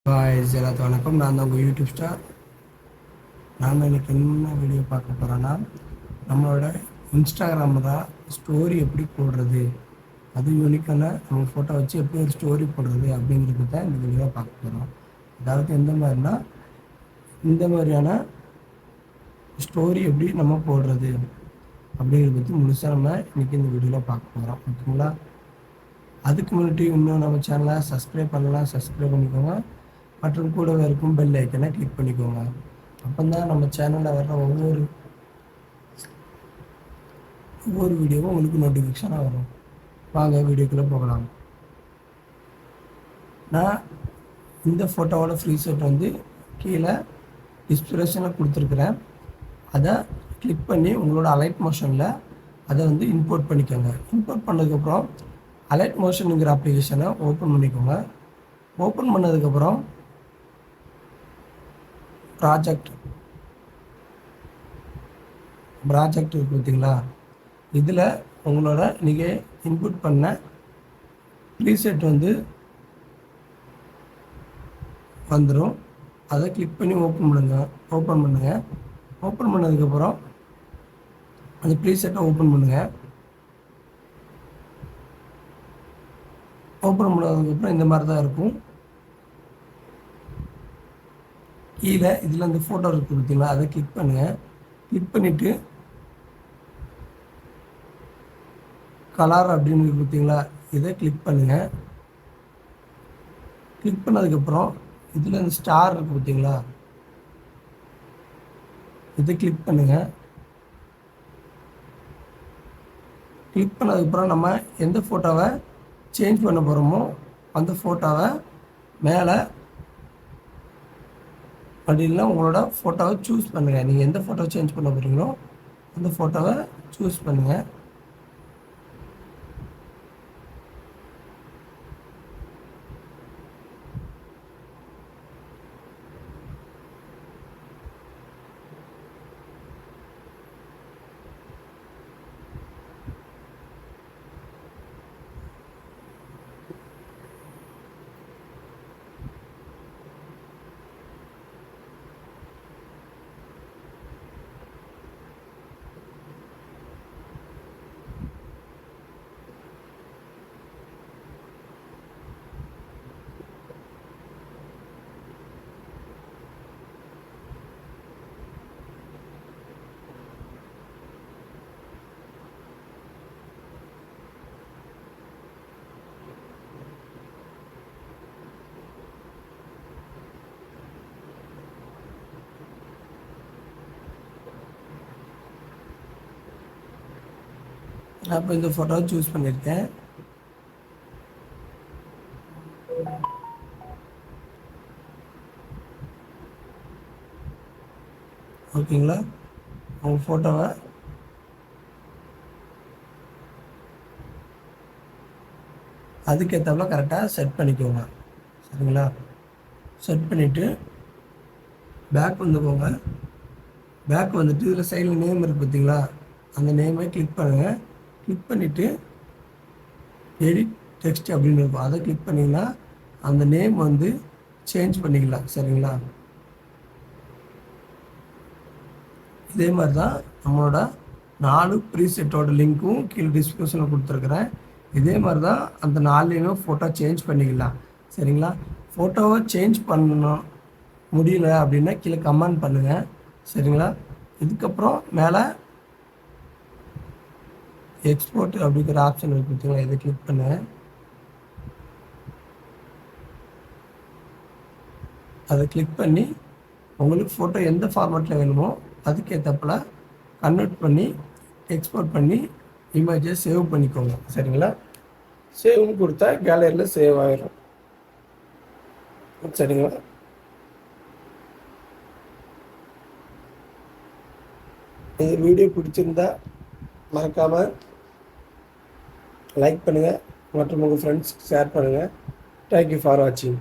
Boys எல்லாத்துக்கும் வணக்கம். நான் தான் உங்கள் யூடியூப் ஸ்டார். நாம் இன்றைக்கி என்ன வீடியோ பார்க்க போகிறோன்னா, நம்மளோட இன்ஸ்டாகிராமில் தான் ஸ்டோரி எப்படி போடுறது, அது யூனிக்கான நம்ம ஃபோட்டோ வச்சு எப்படி ஒரு ஸ்டோரி போடுறது அப்படிங்கிறது தான் இந்த வீடியோ பார்க்க போகிறோம். அதாவது எந்த மாதிரினா, இந்த மாதிரியான ஸ்டோரி எப்படி நம்ம போடுறது அப்படிங்கிறத பற்றி முழுசாக நம்ம இன்றைக்கி இந்த வீடியோவில் பார்க்க போகிறோம். ஓகேங்களா? அதுக்கு முன்னாடி இன்னும் நம்ம சேனலை சப்ஸ்கிரைப் பண்ணலாம், சப்ஸ்கிரைப் பண்ணிக்கோங்க. மற்றும் கூடவே இருக்கும் பெல் ஐக்கனை கிளிக் பண்ணிக்கோங்க. அப்போ தான் நம்ம சேனலில் வர்ற ஒவ்வொரு வீடியோவும் உங்களுக்கு நோட்டிஃபிகேஷனாக வரும். வாங்க வீடியோக்குள்ளே போகலாம். நான் இந்த ஃபோட்டோவோட ஃப்ரீ செட் வந்து கீழே டிஸ்கிரிப்ஷனில் கொடுத்துருக்குறேன். அதை கிளிக் பண்ணி உங்களோட அலைட் மோஷனில் அதை வந்து இம்போர்ட் பண்ணிக்கோங்க. இம்போர்ட் பண்ணதுக்கப்புறம் அலைட் மோஷனுங்கிற அப்ளிகேஷனை ஓப்பன் பண்ணிக்கோங்க. ஓப்பன் பண்ணதுக்கப்புறம் ப்ராஜெக்ட் இருக்குது பார்த்தீங்களா, இதில் உங்களோட நீங்கள் இன்புட் பண்ண ப்ரீசெட் வந்து வந்துடும். அதை கிளிக் பண்ணி ஓப்பன் பண்ணுங்கள். ஓப்பன் பண்ணதுக்கப்புறம் அந்த ப்ரீசெட்டை ஓப்பன் பண்ணுங்கள். ஓப்பன் பண்ணதுக்கப்புறம் இந்த மாதிரி தான் இருக்கும். கீழே இதில் அந்த ஃபோட்டோ இருக்குது பார்த்தீங்களா, அதை கிளிக் பண்ணுங்கள். கிளிக் பண்ணிவிட்டு கலர் அப்படின்னு இருக்குது பார்த்தீங்களா, இதை கிளிக் பண்ணுங்கள். கிளிக் பண்ணதுக்கப்புறம் இதில் அந்த ஸ்டார் இருக்குது பார்த்தீங்களா, இதை கிளிக் பண்ணுங்கள். கிளிக் பண்ணதுக்கப்புறம் நம்ம எந்த ஃபோட்டோவை சேஞ்ச் பண்ண போகிறோமோ அந்த ஃபோட்டோவை மேலே அப்படி இல்லை உங்களோட ஃபோட்டோவை சூஸ் பண்ணுங்கள். நீங்கள் எந்த ஃபோட்டோ சேஞ்ச் பண்ண போகிறீங்களோ அந்த ஃபோட்டோவை சூஸ் பண்ணுங்கள். நான் இப்போ இந்த ஃபோட்டோவை சூஸ் பண்ணியிருக்கேன். ஓகேங்களா? உங்கள் ஃபோட்டோவை அதுக்கேற்றப்பல கரெக்டாக செட் பண்ணிக்கோங்க. சரிங்களா? செட் பண்ணிவிட்டு பேக் வந்துக்கோங்க. பேக் வந்துட்டு இதில் சைடில் நேம் இருக்குது பார்த்தீங்களா, அந்த நேமை கிளிக் பண்ணுங்கள். கிளிக் பண்ணிவிட்டு எடிட் டெக்ஸ்ட் அப்படின்னு இருக்கும், அதை கிளிக் பண்ணிங்கன்னா அந்த நேம் வந்து சேஞ்ச் பண்ணிக்கலாம். சரிங்களா? இதே மாதிரி தான் நம்மளோட 4 ப்ரீசெட்டோட லிங்க்கும் கீழே டிஸ்கிரிப்ஷனில் கொடுத்துருக்குறேன். இதே மாதிரி தான் அந்த 4லையுமே ஃபோட்டோ சேஞ்ச் பண்ணிக்கலாம். சரிங்களா? ஃபோட்டோவை சேஞ்ச் பண்ணணும் முடியல அப்படின்னா கீழே கமெண்ட் பண்ணுங்கள். சரிங்களா? இதுக்கப்புறம் மேலே எக்ஸ்போர்ட் அப்படிங்கிற ஆப்ஷன் இருக்குது பார்த்தீங்களா, இதை கிளிக் பண்ணுங்கள். அதை கிளிக் பண்ணி உங்களுக்கு ஃபோட்டோ எந்த ஃபார்மேட்டில் வேணுமோ அதுக்கேற்றப்பல கன்வெர்ட் பண்ணி எக்ஸ்போர்ட் பண்ணி இமேஜை சேவ் பண்ணிக்கோங்க. சரிங்களா? சேவ்னு கொடுத்தா கேலரியில் சேவ் ஆகிடும். சரிங்களா? இந்த வீடியோ பிடிச்சிருந்தா மறக்காமல் லைக் பண்ணுங்கள் மற்றும் உங்கள் ஃப்ரெண்ட்ஸ்க்கு ஷேர் பண்ணுங்கள். தேங்க்யூ ஃபார் வாட்சிங்.